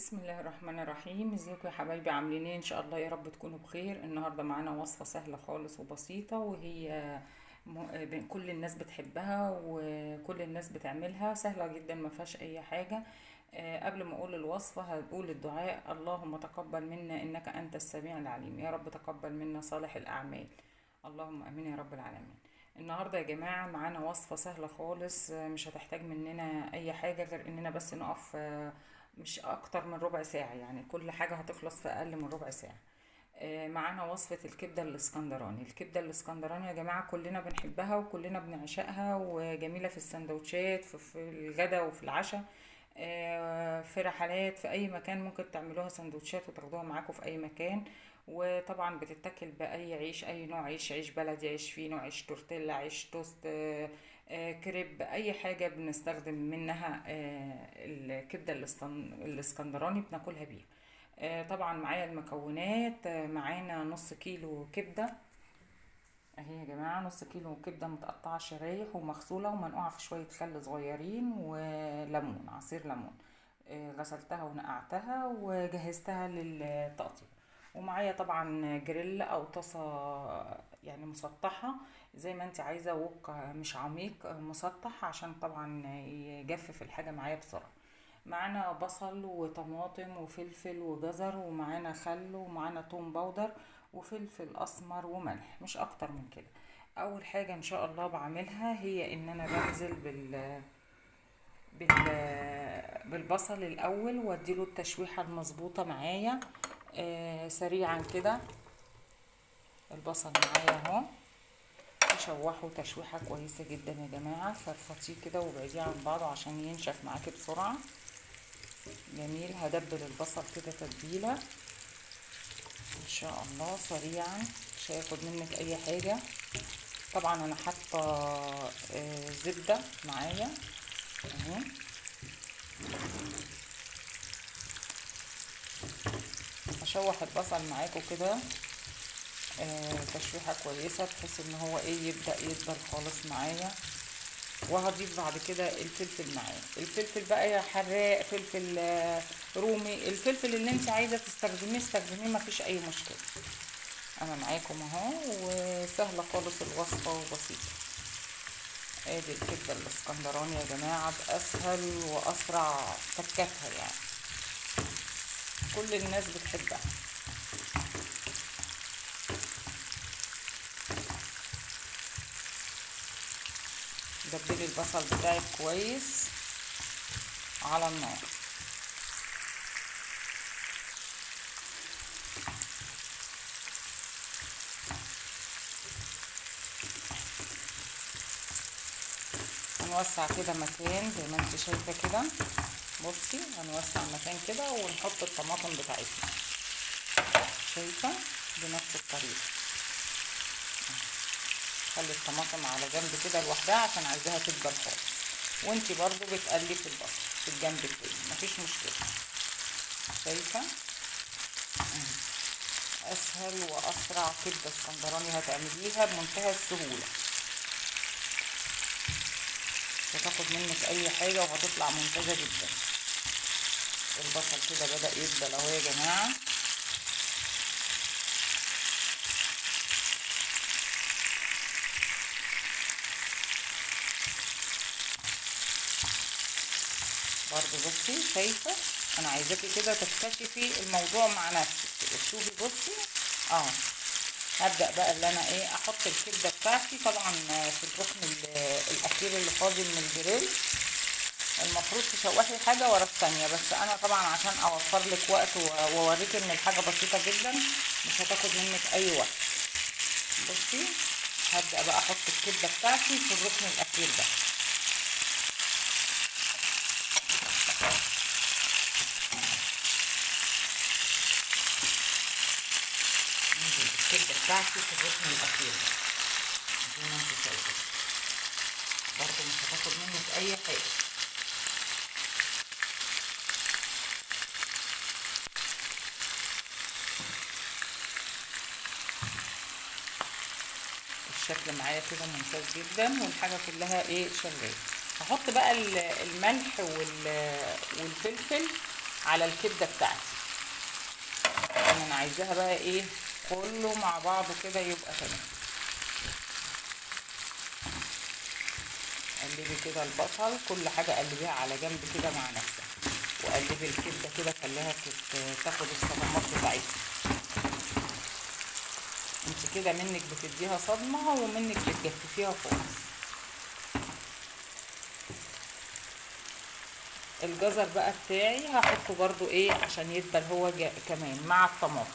بسم الله الرحمن الرحيم. ازيكم يا حبايبي؟ عاملين ايه؟ ان شاء الله يا رب تكونوا بخير. النهارده معانا وصفه سهله خالص وبسيطه، وهي كل الناس بتحبها وكل الناس بتعملها، سهله جدا ما فيهاش اي حاجه. قبل ما اقول الوصفه هقول الدعاء: اللهم تقبل منا انك انت السميع العليم. يا رب تقبل منا صالح الاعمال، اللهم امين يا رب العالمين. النهارده يا جماعه معانا وصفه سهله خالص، مش هتحتاج مننا اي حاجه غير اننا بس نقف مش اكتر من ربع ساعة، يعني كل حاجة هتخلص في اقل من ربع ساعة. معانا وصفة الكبدة الاسكندراني. الكبدة الاسكندراني يا جماعة كلنا بنحبها وكلنا بنعشقها، وجميلة في السندوتشات، في الغدا وفي العشاء، في رحلات، في اي مكان ممكن تعملوها سندوتشات وتاخدوها معاكم في اي مكان. وطبعا بتتاكل باي عيش، اي نوع عيش، عيش بلدي، عيش فينو، عيش تورتيلا، عيش توست، كريب، اي حاجه بنستخدم منها الكبده الاسكندراني بناكلها بيها. طبعا معايا المكونات. معانا نص كيلو كبده اهي يا جماعه، نص كيلو كبده متقطعه شرايح ومغسوله ومنقوعه في شويه خل صغيرين وليمون، عصير ليمون. غسلتها ونقعتها وجهزتها للتقطيع. ومعايا طبعا جريل او طاسه يعني مسطحه، زي ما انت عايزه، وok مش عميق، مسطح عشان طبعا يجفف الحاجه معايا بسرعه. معانا بصل وطماطم وفلفل وجزر، ومعانا خل، ومعانا توم باودر وفلفل اسمر وملح، مش اكتر من كده. اول حاجه ان شاء الله بعملها هي ان انا بنزل بال بالبصل الاول واديله التشويحه المظبوطه معايا. سريعا كده البصل معايا اهو، اشوحه تشويحه كويسه جدا يا جماعه، فرفطيه كده وابعديه عن بعضه عشان ينشف معاكي بسرعه. جميل. هدبل البصل كده تتبيله ان شاء الله سريعا، مش هياخد منك اي حاجه. طبعا انا حاطه زبده معايا اهي. هشوح البصل معاكم كده تشويحه كويسه بحيث ان هو يبدا يدبل خالص معايا. وهضيف بعد كده الفلفل معايا. الفلفل بقى يا حراق، فلفل رومي، الفلفل اللي انت عايزه تستخدميه استخدميه، مفيش اي مشكله. انا معاكم اهو، وسهله خالص الوصفه وبسيطه. ادي الكبده الاسكندراني يا جماعه باسهل واسرع تكاتها، يعني كل الناس بتحبها. دبلي البصل بتاعك كويس على النار. هنوسع كده مكان زي ما انت شايفه كده، بصي هنوسع مكان كده ونحط الطماطم بتاعتنا، شايفه؟ بنفس الطريقه. خلي الطماطم على جنب كده لوحدها عشان عايزاها تدبل خالص، وانتي برضو بتقلي في البصل في الجنب التاني، مفيش مشكله. شايفه؟ اسهل واسرع كبده اسكندراني هتعمليها بمنتهى السهوله، مش هتاخد منك اي حاجه وهتطلع ممتازه جدا. البصل كده بدا يدبل اهو يا جماعه. برضو بصي، شايفه؟ انا عايزاكي كده تكتشفي الموضوع مع نفسك. شوفي بصي، هبدأ بقى اللي انا احط الكبده بتاعتي طبعا في الركن الاخير اللي فاضل من الجريل. المفروض تشوحي حاجه ورا الثانيه، بس انا طبعا عشان اوفر لك وقت واوريك ان الحاجه بسيطه جدا مش هتاخد منك اي وقت. بصي هبدأ بقى احط الكبده بتاعتي في الركن الاخير ده. الكبده بتاعتي في الركن الاخير ده زي ما انت شايفه، برضه مش هتاخد منك اي حاجه. الشكل معايا كده ممتاز جدا، والحاجه كلها شغاله. هحط بقى الملح والفلفل على الكبده بتاعتي. انا عايزاها بقى ايه كله مع بعضه كده يبقى تمام. قلبي كده البصل، كل حاجه قلبيها على جنب كده مع نفسها، وقلبي الكبده كده خليها تاخد الصدمات بتاعتها. انت كده منك بتديها صدمه ومنك بتجففيها خالص. الجزر بقى بتاعي هحطه برضو ايه عشان يدبل هو كمان مع الطماطم.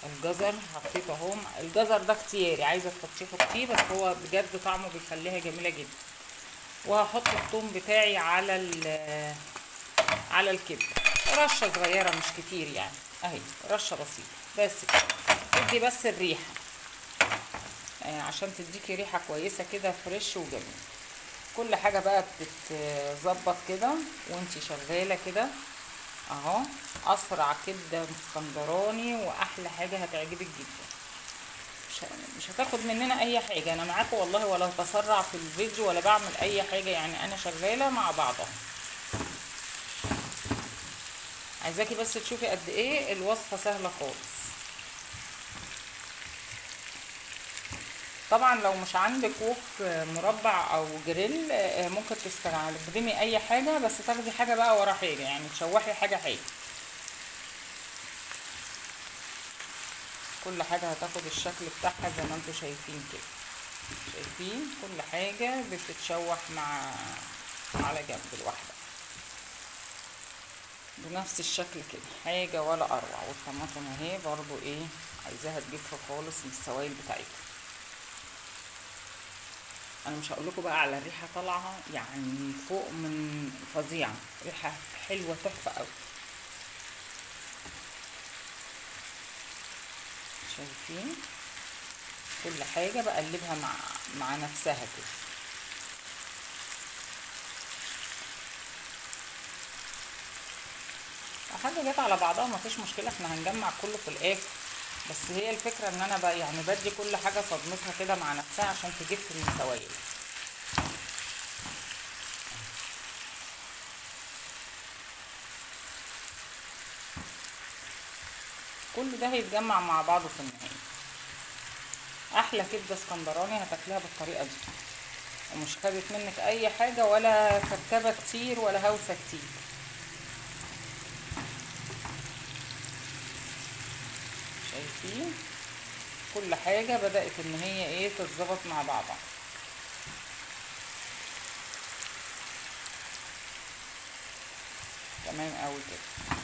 الجزر حطيته اهو. الجزر ده اختياري، عايزه تحطيه حطيه، بس هو بجد طعمه بيخليها جميله جدا. وهحط الثوم بتاعي على الكبده، رشه صغيره مش كتير يعني، اهي رشه بسيطه بس كده، تدي بس الريحه عشان تديكي ريحه كويسه كده فريش وجميل. كل حاجه بقى بتتظبط كده وانتي شغاله كده اهو. اسرع كبده اسكندراني واحلى حاجه هتعجبك جدا. مش هتاخد مننا اي حاجه، انا معاكم والله، ولا بسرع في الفيديو ولا بعمل اي حاجه، يعني انا شغاله مع بعضها. عايزاكي بس تشوفي قد ايه الوصفه سهله خالص. طبعا لو مش عندك وok مربع او جريل ممكن تستخدمي اي حاجه، بس تاخدي حاجه بقى ورا حاجه، يعني تشوحي حاجه حاجه. كل حاجه هتاخد الشكل بتاعها زي ما انتم شايفين كده. شايفين كل حاجه بتتشوح على جنب لوحدها بنفس الشكل كده، حاجه ولا اروع. والطماطم اهي برضو ايه عايزاها تجف خالص من السوائل بتاعتها. انا مش هقول لكم بقى على الريحه طالعه يعني فوق من فظيعه، ريحه حلوه تحفه قوي. شايفين كل حاجه بقلبها مع نفسها كده. حاجه جت على بعضها مفيش مشكله، احنا هنجمع كله في الاخر، بس هي الفكره ان انا بقى يعني بدي كل حاجه صدمتها كده مع نفسها عشان تجف من السوائل. كل ده هيتجمع مع بعضه في النهايه. احلى كبده اسكندراني هتاكليها بالطريقه دي، ومش خدت منك اي حاجه ولا كركبه كتير ولا هوسه كتير. شايفين كل حاجه بدات ان هي ايه تتظبط مع بعضها. تمام قوي كده.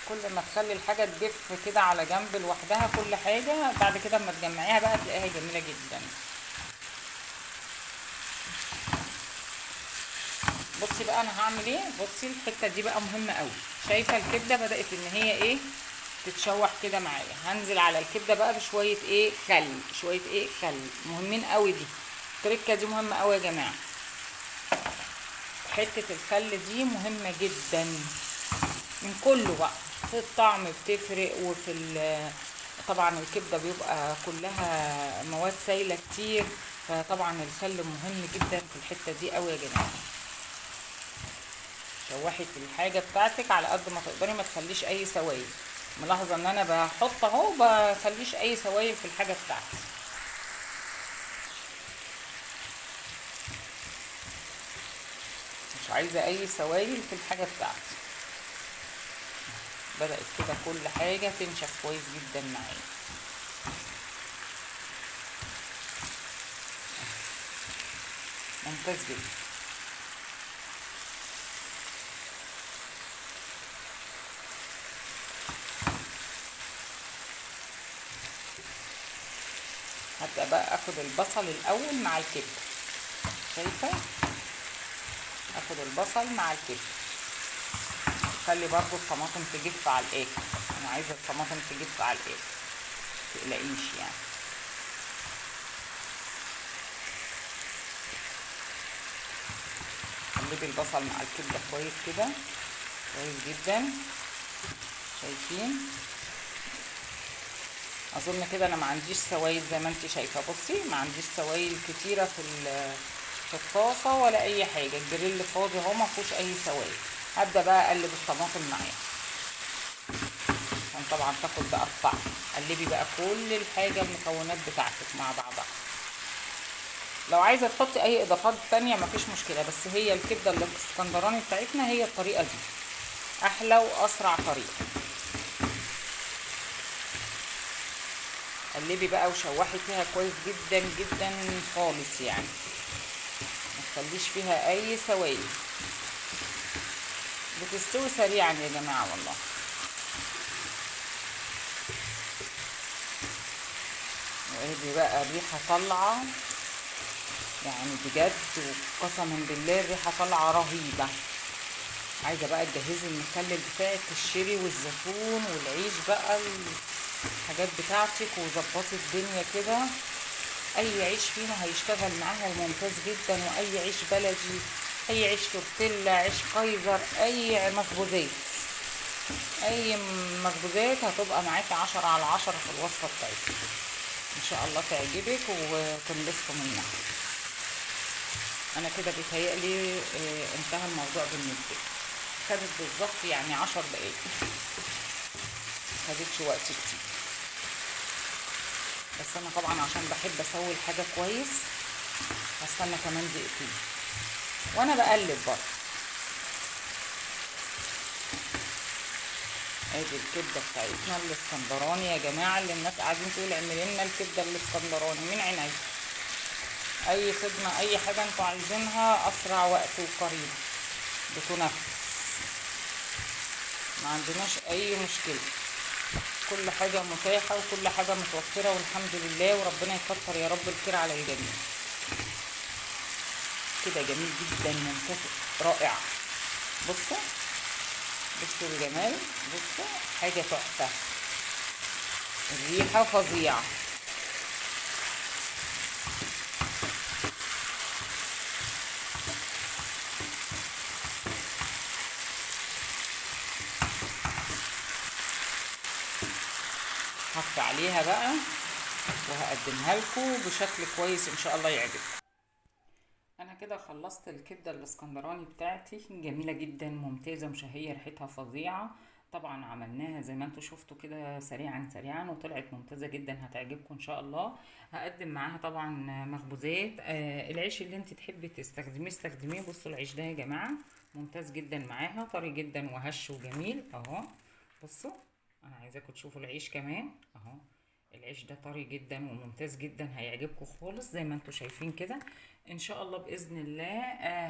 كل ما تخلي الحاجه تجف كده على جنب لوحدها كل حاجه، بعد كده اما تجمعيها بقى تلاقيها جميله جدا. بصي بقى انا هعمل ايه. بصي الحته دي بقى مهمه قوي. شايفه الكبده بدات ان هي ايه تتشوح كده معايا. هنزل على الكبده بقى بشويه ايه خل، شويه ايه خل مهمين قوي. دي التركه دي مهمه قوي يا جماعه. حته الخل دي مهمه جدا من كله بقى، في الطعم بتفرق، طبعا الكبده بيبقى كلها مواد سايله كتير، فطبعا الخل مهم جدا في الحته دي قوي يا جماعه. شوحي في الحاجه بتاعتك على قد ما تقدري، ما تخليش اي سوائل. ملاحظه ان انا بحط اهو بخليش اي سوائل في الحاجه بتاعتي. مش عايزه اي سوائل في الحاجه بتاعتي. بدات كده كل حاجه تنشف كويس جدا معايا. ممتاز جدا. هبدأ بقى اخد البصل الاول مع الكبده. شايفه اخد البصل مع الكبده. خلي برضو الطماطم تجف على الاخر، انا عايزه الطماطم تجف على الاخر متقلقيش يعني. قلبي البصل مع الكبده كويس كده، كويس جدا. شايفين اظن كده انا ما عنديش سوائل زي ما انت شايفه. بصي ما عنديش سوائل كتيره في الطاسه ولا اي حاجه، الجريل فاضي اهو ما فيهوش اي سوائل. هبدا بقى اقلب الطماطم معايا عشان طبعا تاخد بقى الطعم. قلبي بقى كل الحاجه المكونات بتاعتك مع بعضها. لو عايزه تحطي اي اضافات تانية مفيش مشكله، بس هي الكبده الاسكندراني بتاعتنا هي الطريقه دي احلى واسرع طريقه. قلبي بقى وشوحي فيها كويس جدا جدا خالص، يعني ما تخليش فيها اي سوائل. بتستوي سريعا يا جماعه والله. وادي بقى الريحه طالعه يعني بجد، وقسما بالله الريحه طالعه رهيبه. عايزه بقى تجهزي المخلل بتاعك، الشيري والزيتون والعيش بقى، الحاجات بتاعتك، وظبطي الدنيا كده. اي عيش فينا هيشتغل معاها ممتاز جدا، واي عيش بلدي، اي عيش تورتيلا، عيش كايزر، اي مخبوزات، اي مخبوزات هتبقى معاكي 10/10 في الوصفه بتاعتك. ان شاء الله تعجبك وتنبسطوا منها. انا كده بيتهيألي انتهى الموضوع بالنسبه لي. خدت بالظبط يعني 10 دقايق، خدتش وقت كتير. بس انا طبعا عشان بحب اسوي الحاجه كويس هستنى كمان دقيقتين وانا بقلب برضه. ادي الكبده بتاعتنا الاسكندراني يا جماعه، اللي الناس قاعدين تقول اعملي لنا الكبده الاسكندراني، من عينيا. اي خدمه اي حاجه انتوا عايزينها اسرع وقت وقريب بتنفذ، ما عندناش اي مشكله. كل حاجه متاحه وكل حاجه متوفره والحمد لله، وربنا يكتر يا رب الخير على الجميع. كده جميل جدا ممتاز رائع. بصوا بصوا الجمال، بصوا حاجه تحفه، الريحه فظيعه. هحط عليها بقى وهقدمها لكم بشكل كويس ان شاء الله يعجبكم. انا كده خلصت الكبده الاسكندراني بتاعتي، جميله جدا ممتازه مشهيه، ريحتها فظيعه. طبعا عملناها زي ما انتم شفتوا كده سريعا سريعا، وطلعت ممتازه جدا هتعجبكم ان شاء الله. هقدم معاها طبعا مخبوزات، العيش اللي انت تحبي تستخدميه استخدميه. بصوا العيش ده يا جماعه ممتاز جدا معاها، طري جدا وهش وجميل اهو. بصوا انا عايزاكم تشوفوا العيش كمان اهو. العيش ده طري جدا وممتاز جدا، هيعجبكم خالص زي ما انتم شايفين كده ان شاء الله باذن الله.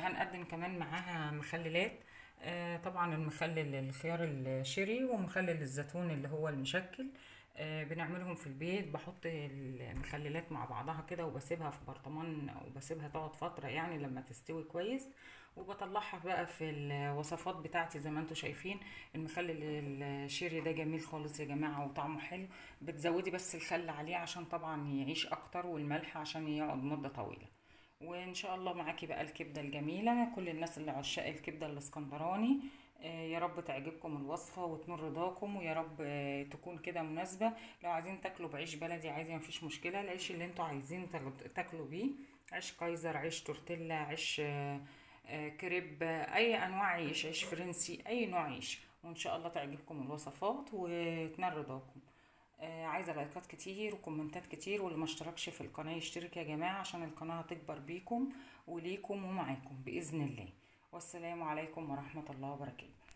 هنقدم كمان معاها مخللات، طبعا المخلل الخيار الشيري ومخلل الزيتون اللي هو المشكل. بنعملهم في البيت، بحط المخللات مع بعضها كده وبسيبها في برطمان وبسيبها تقعد فترة يعني لما تستوي كويس، وبطلعها بقى في الوصفات بتاعتي زي ما انتم شايفين. المخلل الشيري ده جميل خالص يا جماعة وطعمه حلو. بتزودي بس الخل عليه عشان طبعا يعيش اكتر، والملح عشان يقعد مدة طويلة. وان شاء الله معاكي بقى الكبده الجميله، كل الناس اللي عشاق الكبده الاسكندراني يا رب تعجبكم الوصفه وتنور رضاكم، ويا رب تكون كده مناسبه. لو عايزين تاكلوا بعيش بلدي عادي مفيش مشكله، العيش اللي انتوا عايزين تاكلوا بيه، عيش كايزر، عيش تورتيلا، عيش كريب، اي انواع عيش، عيش فرنسي، اي نوع عيش. وان شاء الله تعجبكم الوصفات وتنال رضاكم. عايزه لايكات كتير وكومنتات كتير، واللي ما اشتركش في القناه يشترك يا جماعه عشان القناه تكبر بيكم وليكم ومعاكم باذن الله. والسلام عليكم ورحمه الله وبركاته.